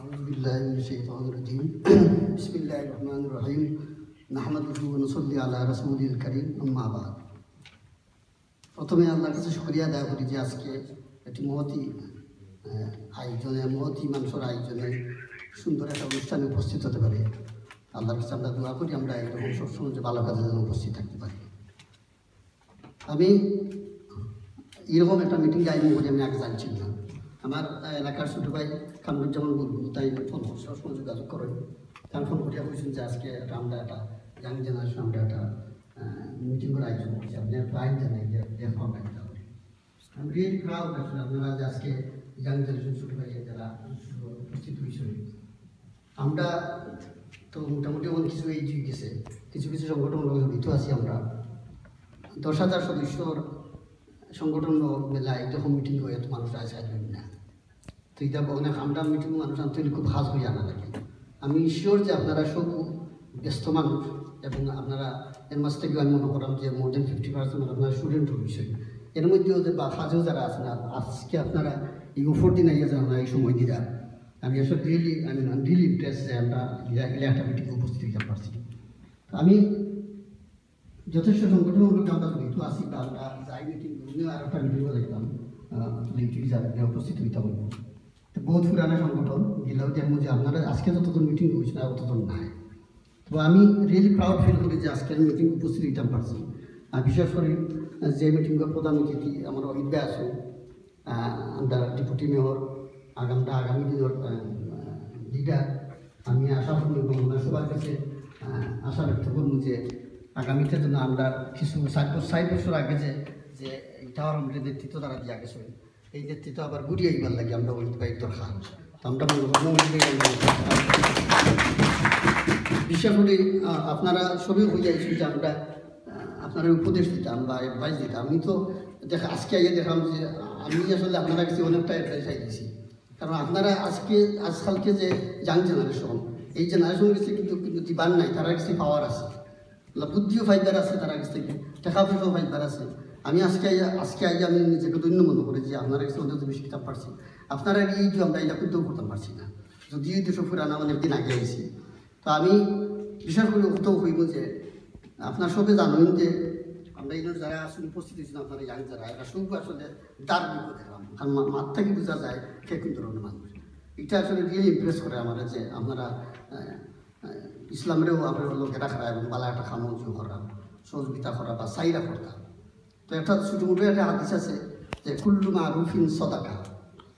আউযুবিল্লাহিমিনাশ-শাইতানির-রাজীম। বিসমিল্লাহির-রহমানির-রহিম। নাহমাদুহু ওয়া নুসাল্লি আলা রাসূলিল কারীম, আম্মা বা'দ। প্রথমে আল্লাহর কাছে শুকরিয়া আদায় করি যে আজকে একটি মহতী আয়োজনে, মহতী মানুষের আয়োজনে সুন্দর একটা অনুষ্ঠানে উপস্থিত হতে পারে। আল্লাহর কাছে আমরা দোয়া করি আমরা এরকম সবসময় যে ভালো কাজে যেন উপস্থিত থাকতে পারি। আমি এরকম একটা মিটিং আয়োজন করি আমি আগে জানছি না। আমার এলাকার ছোটো ভাই কামরুজ্জামান বলবো, তাই ফোন সবসময় যোগাযোগ করেন। তার ফোন করিয়া বলছেন যে আজকে আমরা একটা ইয়াং জেনারেশন আমরা একটা মিটিংয়ের আয়োজন করছি, আপনি একটা আইন জানাই যে দেখলাম একটা আমি রিয়েলি প্রাউড আসলে আপনারা যে আজকে ইয়াং জেনারেশন ছোটো ভাই যারা উপস্থিত হয়েছেন। আমরা তো মোটামুটি অনেক কিছু এই গেছে, কিছু কিছু সংগঠন জড়িত আছি। আমরা 10,000 সদস্যর সংগঠন মেলায় যখন মিটিং হয় এত মানুষ আসবেন না, তো এটা অনেক আমরা মিটিং মানুষ আনতে খুব খাস হয়ে আনা লাগে। আমি শিওর যে আপনারা সব ব্যস্ত মানুষ এবং আপনারা এর মাঝ থেকেও আমি মনে করলাম যে মোর দেন 50% আপনারা স্টুডেন্ট বিষয় এর মধ্যেও যে বা কাজেও যারা আছেন আজকে আপনারা এই অফার দিন আইয়া যান এই সময় দিরা আমি আসলে রিয়েলি ইন্টারেস্ট যে আমরা একটা মিটিংয়ে উপস্থিত হতে পারছি। আমি যথেষ্ট সংগঠনগুলোকে আমরা জড়িত আছি বা আমরা যাই মিটিং আর একটা মিটিংও দেখতাম উপস্থিত হইতে বলবো। তো বহুত পুরানা সংগঠন গেলেও যেমন যে আপনারা আজকে যতজন মিটিং হয়েছে না অতজন নাই। তো আমি রিয়েলি প্রাউড ফিল করি যে আজকের মিটিং উপস্থিত হইতে পারছি। আর বিশেষ করে যে মিটিংয়ের প্রধান অতিথি আমার অহিত ভাই আছেন, আমরা ডেপুটি মেয়র আগামী দিনের লিডার। আমি আশা করি সবার কাছে আশা ব্যক্ত করব যে আগামীতে যেন আমরা কিছু 4 বছর আগে যে টাওয়ার আমাদের নেতৃত্ব তারা দিয়ে গেছে, এই নেতৃত্ব আবার ঘুরিয়ে এইবার লাগে আমরা ওই বাইকর খান। আমরা বিশেষ করে আপনারা সবই হয়ে যাইছি যে আমরা আপনারা উপদেশ দিতাম বা অ্যাডভাইস দিতাম। আমি তো আজকে আগে দেখলাম যে আমি আসলে আপনারা কাছে অনেকটা অ্যাডভাইস দিয়েছি, কারণ আপনারা আজকালকে যে ইয়াং জেনারেশন, এই জেনারেশন কাছে কিন্তু দিবার নাই, তারা কাছে পাওয়ার আছে, বুদ্ধিও ফাইবার আছে, তারা কাছ থেকে টাকা পয়সাও ফাইবার আছে। আমি আজকে আগে আমি নিজেকে ধন্য মনে করি যে আপনারা কাছে অনেক বেশি কিতাব পারছি। আপনারা এই যে আমরা এটা কিন্তু করতে পারছি না, যদিও এই দেশ ফুরানা অনেকদিন আগে আইছি। তো আমি বিশেষ করে উত্তর হইব যে আপনার সবে জানেন যে আমরা এই যারা আসলে উপস্থিত হয়েছেন আপনারা ইয়াং যারা এরা সব আসলে তার বিপদ দেখলাম, কারণ মাঠ থেকে বোঝা যায় কে কোন ধরনের মানুষ। এটা আসলে রিয়েলি ইমপ্রেস করে আমরা যে আপনারা ইসলামেরও আপনার লোকেরা খারা এবং বালা একটা খামঞ্জু করা, সহযোগিতা করা বা সাইরা করতাম। তো একটা ছোটোমোটো একটা হাদিস আছে যে কুল্লু মারুফিন সদাকা।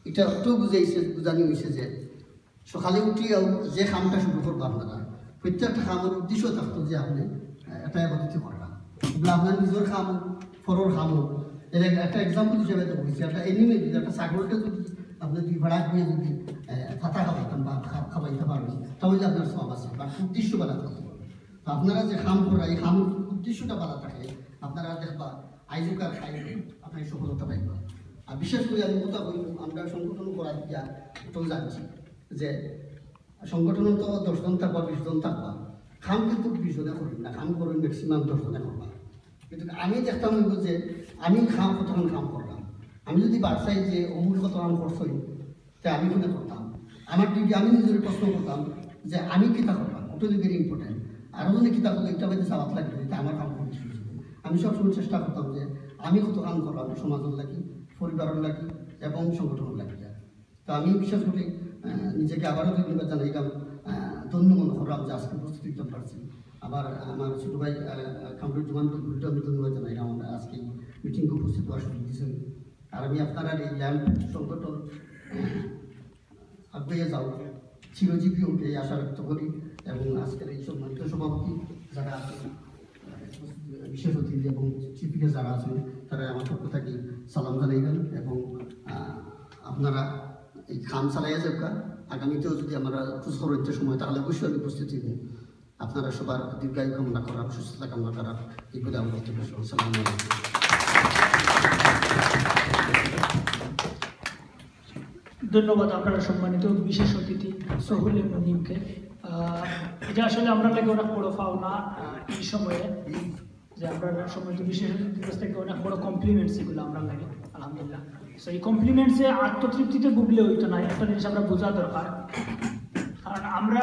এটা অতও বুঝানি হয়েছে যে সকালে উঠিয়াও যে খামটা শুরু করবো আপনারা প্রত্যেকটা খামের উদ্দেশ্য থাকতো যে আপনি এটা একত্রিত করলাম, এগুলো আপনার নিজের খাম ফরর খাম হোক। এর একটা এক্সাম্পল হিসেবে তো বলছি, একটা এনিমে যদি একটা ছাগলটা যদি আপনি 2 ভাড়া দিয়ে যদি ফাতা খাবাইতাম বা খাবাইতে পারবেন তাহলে আপনার সব আছে বা উদ্দেশ্য বাধা থাকতে পারবে। তো আপনারা যে খাম করা এই খাম উদ্দেশ্যটা বাধা থাকে আপনারা দেখবা আইজুকার খাই আপনি সফলতা পাইবা। আর বিশেষ করে আমি কথা বলব আমরা সংগঠন করা দিয়া এটাও জানছি যে সংগঠন তো 10 জন থাকবা 20 জন থাকবা, খাম কিন্তু 20 জনে করবেন না, খাম করবেন ম্যাক্সিমাম 10 জনে করবা। কিন্তু আমি দেখতাম যে আমি খাম কতক্ষণ খাম করলাম, আমি যদি বাড়ছাই যে অমূল কতক্ষণ করছই তাই আমি কোনে করতাম। আমার ডিউটি আমি নিজের প্রশ্ন করতাম যে আমি কিতা করলাম, ওটা ভেরি ইম্পর্টেন্ট। আরও যদি কিতা করলে এটা বাইতে সাবাত লাগবে এটা আমার কাম করতে। আমি সবসময় চেষ্টা করতাম যে আমি কত কাম করলাম সমাজের লাগি, পরিবারের লাগি এবং সংগঠনের লাগি। তো আমি বিশেষ করে নিজেকে আবারও ধন্যবাদ জানাইলাম, ধন্য মনে করলাম যে আজকে উপস্থিত হতে পারছি। আবার আমার ছোটো ভাই কামরুজ্জামান বলতে আমি ধন্যবাদ জানাইলাম আমরা আজকে মিটিংয়ে উপস্থিত হওয়ার সুযোগ দিয়েছেন। আর আমি আপনারা এই ল্যাম্প সংগঠন আগুয়ে যাও চিরজীবী ওকে এই আশা ব্যক্ত করি। এবং আজকের এই সম্মানিত সভাপতি যারা আছেন, বিশেষ অতিথি এবং চিফ গেস্ট যারা আছেন তারা আমার পক্ষ থেকে সালাম জানাইবেন এবং আপনারা এই খাম চালাইয়া যাবকা। আগামীতেও যদি আমরা খোঁজখবর দিতে সময় তাহলে অবশ্যই আমি উপস্থিত হইব। আপনারা সবার দীর্ঘায়ু কামনা করার, সুস্থতা কামনা করার এই বলে আমার বক্তব্য। সালাম আলাইকুম। ধন্যবাদ আপনারা সম্মানিত বিশেষ অতিথি সহুল মুনিমকে। এটা আসলে আমরা লাগে অনেক বড় পাওনা এই সময়ে যে আমরা সম্মানিত বিশেষ অতিথির কাছ থেকে অনেক বড় কমপ্লিমেন্টস এগুলো আমরা লাগে আলহামদুলিল্লাহ। সো এই কমপ্লিমেন্টসে আত্মতৃপ্তিতে ভুগলে হইতো না, একটা জিনিস আমরা বোঝা দরকার কারণ আমরা